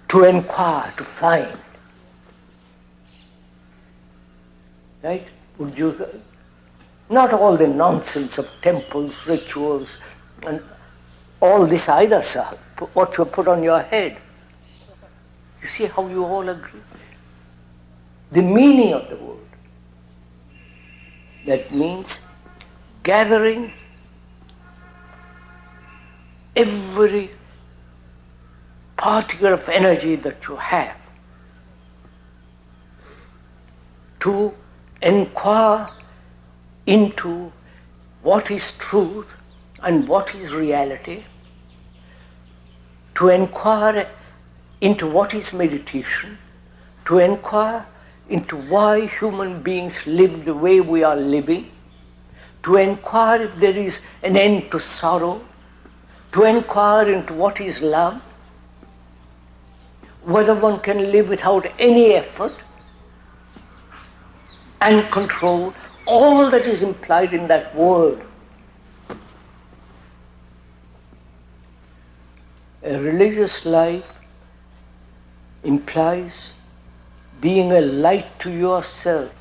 to inquire, to find. Right? Would you... Not all the nonsense of temples, rituals, and all this either, sir. What you put on your head. You see how you all agree? The meaning of the word. That means gathering every particle of energy that you have to inquire into what is truth and what is reality, to inquire into what is meditation, to inquire into why human beings live the way we are living, to inquire if there is an end to sorrow, to inquire into what is love, whether one can live without any effort and control all that is implied in that word. A religious life implies being a light to yourself,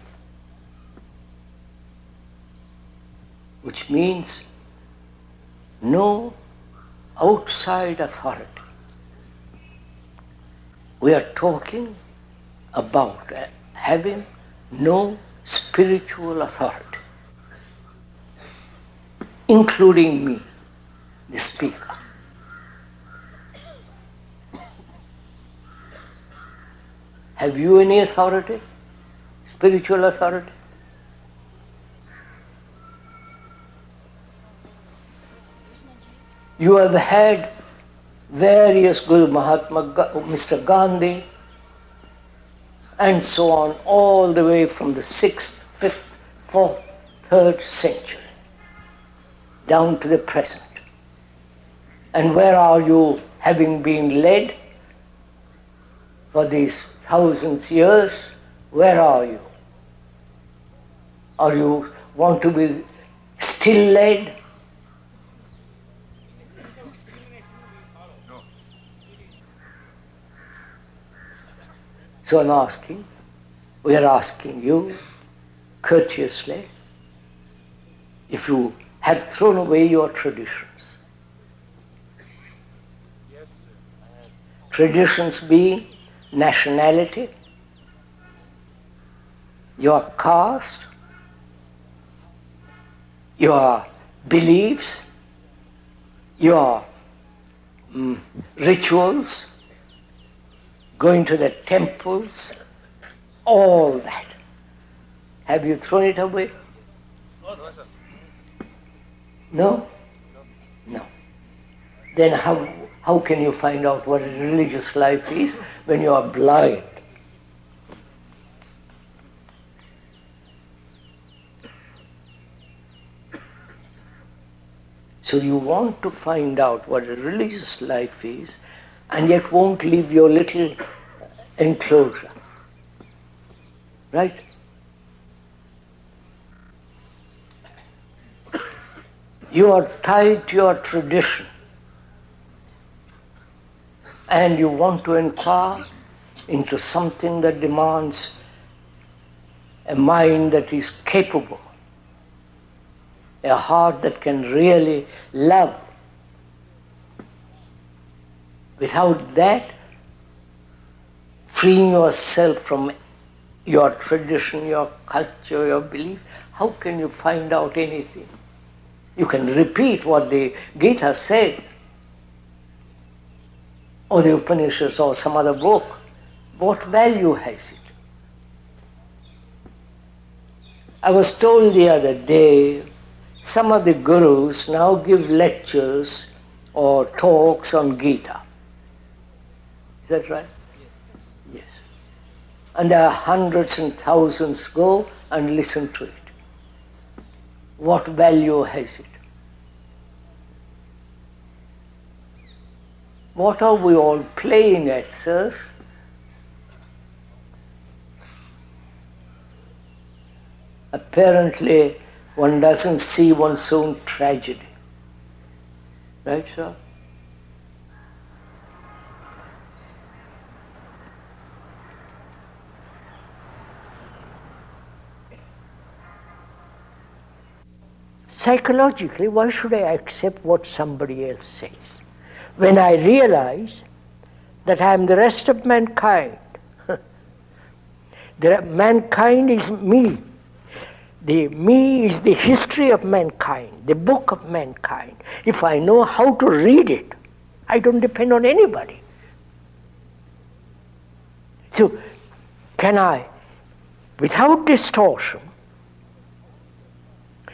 which means no outside authority. We are talking about having no spiritual authority, including me, the speaker. Have you any authority? Spiritual authority? You have had various Guru Mr. Gandhi, and so on, all the way from the 6th, 5th, 4th, 3rd century, down to the present. And where are you, having been led for these thousands of years? Where are you? Or you want to be still led? So we are asking you courteously, if you have thrown away your traditions. Traditions being nationality, your caste, your beliefs, your rituals, going to the temples, all that. Have you thrown it away? No? No. Then how can you find out what a religious life is when you are blind? So you want to find out what a religious life is, and yet won't leave your little enclosure. Right? You are tied to your tradition, and you want to inquire into something that demands a mind that is capable, a heart that can really love. Without that, freeing yourself from your tradition, your culture, your belief, how can you find out anything? You can repeat what the Gita said, or the Upanishads, or some other book. What value has it? I was told the other day, some of the gurus now give lectures or talks on Gita. Is that right? Yes. And there are hundreds and thousands go and listen to it. What value has it? What are we all playing at, sirs? Apparently, one doesn't see one's own tragedy. Right, sir? Psychologically, why should I accept what somebody else says? When I realize that I am the rest of mankind, mankind is me. The me is the history of mankind, the book of mankind. If I know how to read it, I don't depend on anybody. So, can I, without distortion,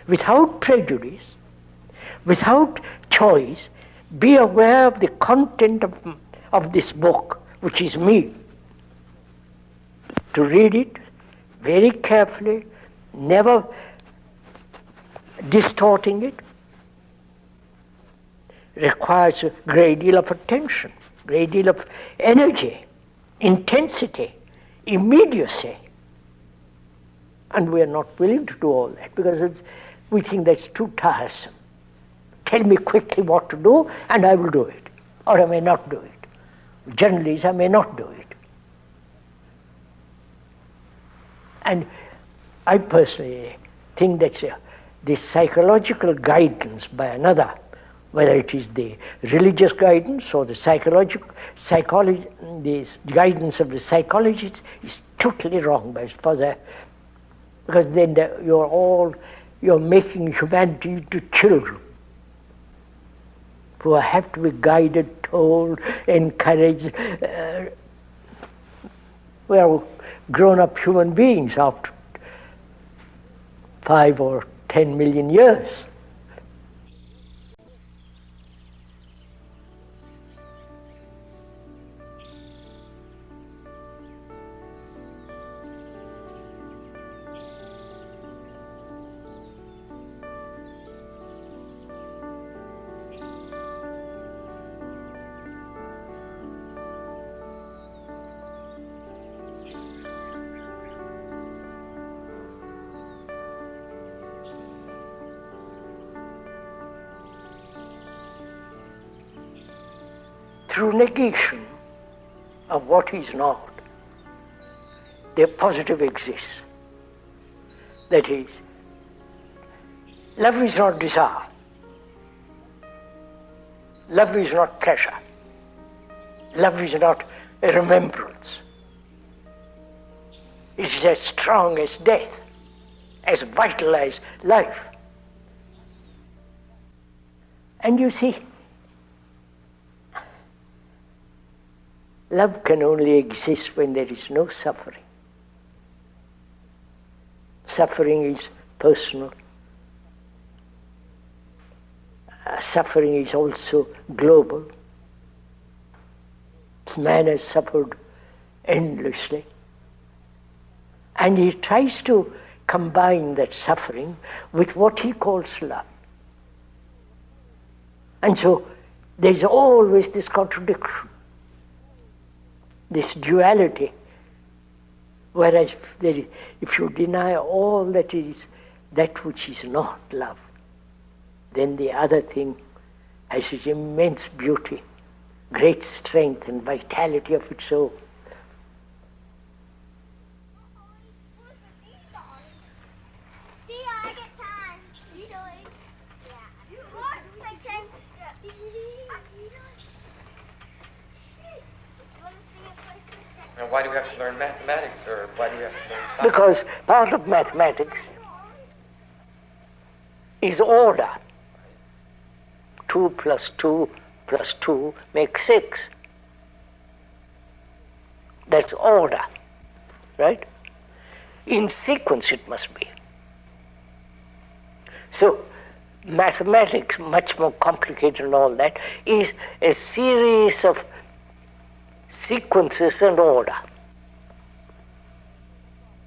without prejudice, without choice, be aware of the content of this book, which is me? To read it very carefully, never distorting it, requires a great deal of attention, great deal of energy, intensity, immediacy. And we are not willing to do all that because we think that's too tiresome. Tell me quickly what to do and I will do it, or I may not do it. Generally, I may not do it. And I personally think that this psychological guidance by another, whether it is the religious guidance or the psychology, the guidance of the psychologists, is totally wrong because then you're making humanity into children who have to be guided, told, encouraged, We are grown-up human beings after 5 or 10 million years. Through negation of what is not, the positive exists. That is, love is not desire. Love is not pleasure. Love is not a remembrance. It is as strong as death, as vital as life. And you see, love can only exist when there is no suffering. Suffering is personal. Suffering is also global. Man has suffered endlessly. And he tries to combine that suffering with what he calls love. And so there's always this contradiction, this duality, whereas if you deny all that is that which is not love, then the other thing has its immense beauty, great strength and vitality of its own. And why do we have to learn mathematics, or why do we have to learn science? Because part of mathematics is order. 2 plus 2 plus 2 makes 6. That's order, right? In sequence it must be. So mathematics, much more complicated and all that, is a series of sequences and order.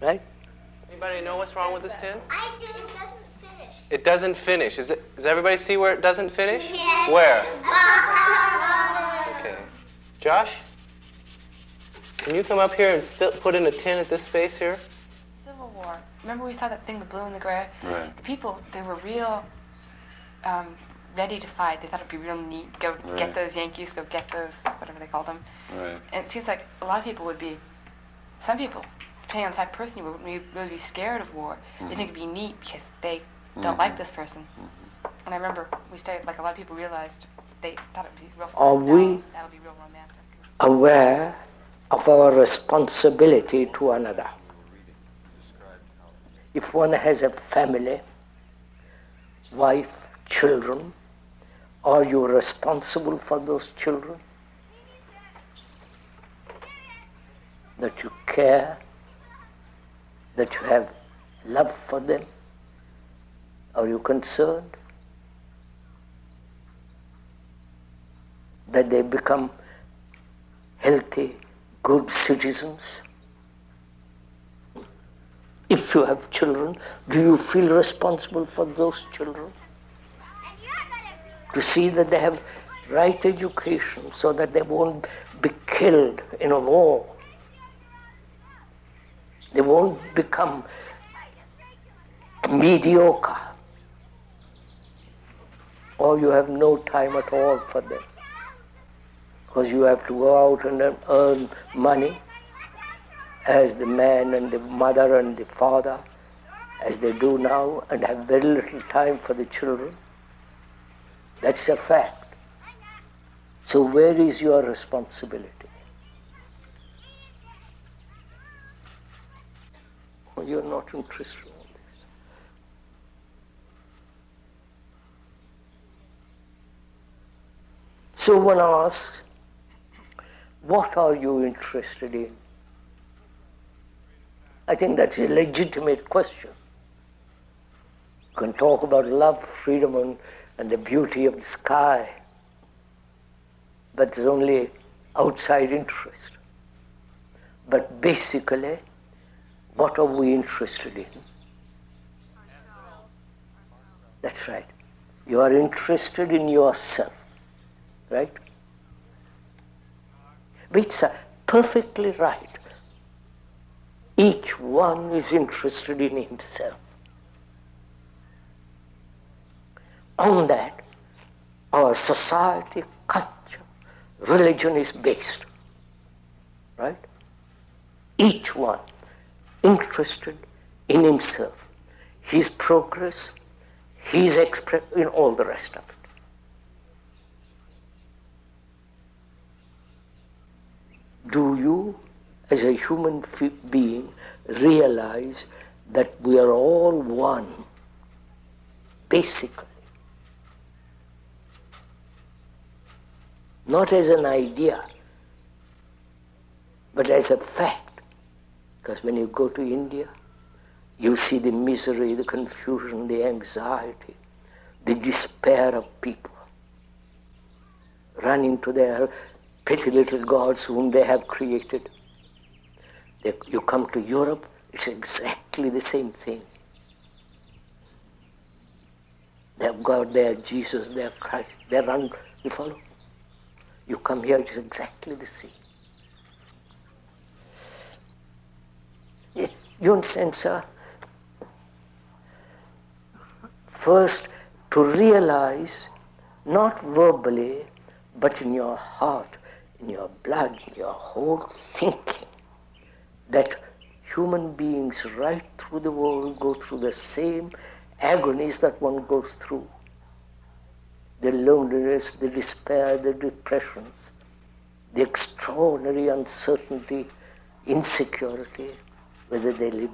Right? Anybody know what's wrong with this tin? I do. It doesn't finish. It doesn't finish. Does everybody see where it doesn't finish? Yes. Where? Okay. Josh? Can you come up here and put in a tin at this space here? Civil War. Remember we saw that thing, the blue and the gray? Right. The people, they were real ready to fight. They thought it'd be real neat. Go get those Yankees, go get those, whatever they called them. Right. And it seems like a lot of people would be, some people, depending on the type of person you were, would really be scared of war. They think it'd be neat because they don't like this person. And I remember we started, like a lot of people realized they thought it'd be real fun. Are we That'll be real romantic. aware of our responsibility to another? If one has a family, wife, children, are you responsible for those children? That you care, that you have love for them? Are you concerned that they become healthy, good citizens? If you have children, do you feel responsible for those children? To see that they have right education so that they won't be killed in a war. They won't become mediocre. Or you have no time at all for them. Because you have to go out and earn money as the man and the mother and the father, as they do now, and have very little time for the children. That's a fact. So where is your responsibility? Well, you're not interested in this. So one asks, what are you interested in? I think that's a legitimate question. You can talk about love, freedom, and the beauty of the sky, but there's only outside interest. But basically, what are we interested in? That's right. You are interested in yourself, right? Which are perfectly right. Each one is interested in himself. On that, our society, culture, religion is based, right? Each one interested in himself, his progress, his expression, in all the rest of it. Do you, as a human being, realize that we are all one, basically? Not as an idea, but as a fact. Because when you go to India, you see the misery, the confusion, the anxiety, the despair of people running to their petty little gods whom they have created. You come to Europe, it's exactly the same thing. They have God, they have Jesus, they have Christ, they run, you follow? You come here, it's exactly the same. You understand, sir? First, to realize, not verbally, but in your heart, in your blood, in your whole thinking, that human beings right through the world go through the same agonies that one goes through. The loneliness, the despair, the depressions, the extraordinary uncertainty, insecurity, whether they live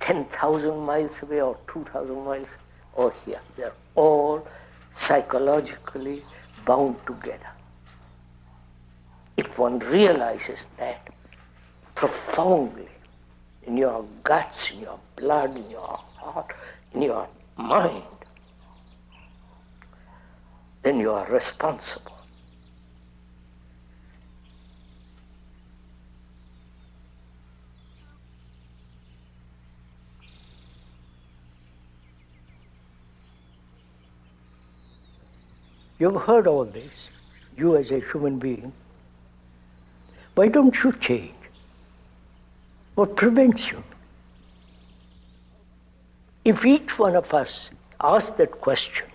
10,000 miles away or 2,000 miles or here. They're all psychologically bound together. If one realizes that profoundly in your guts, in your blood, in your heart, in your mind, then you are responsible. You've heard all this, you as a human being. Why don't you change? What prevents you? If each one of us asks that question,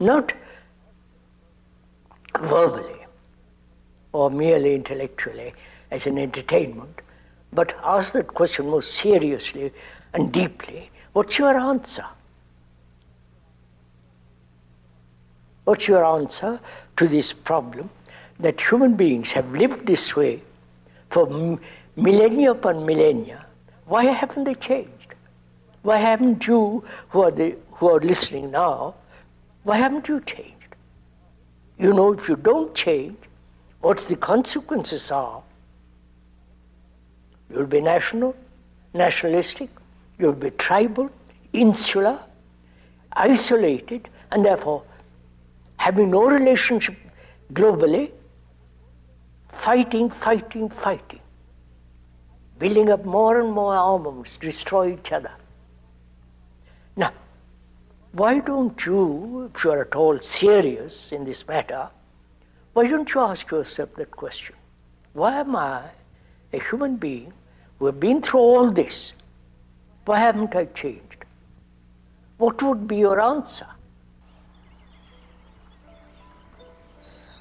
not verbally or merely intellectually as an entertainment, but ask that question most seriously and deeply, what's your answer? What's your answer to this problem that human beings have lived this way for millennia upon millennia? Why haven't they changed? Why haven't you, who are listening now, why haven't you changed? You know, if you don't change, what's the consequences are? You'll be nationalistic, you'll be tribal, insular, isolated, and therefore having no relationship globally, fighting, building up more and more armaments, destroy each other. Now, why don't you, if you are at all serious in this matter, why don't you ask yourself that question? Why am I, a human being who have been through all this, why haven't I changed? What would be your answer?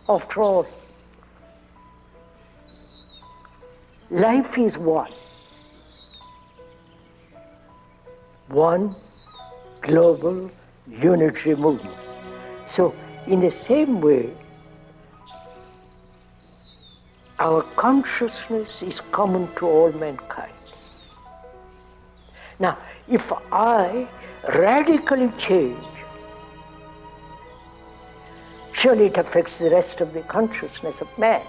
After all, life is one. One global unitary movement. So, in the same way, our consciousness is common to all mankind. Now, if I radically change, surely it affects the rest of the consciousness of man.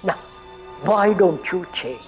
Now, why don't you change?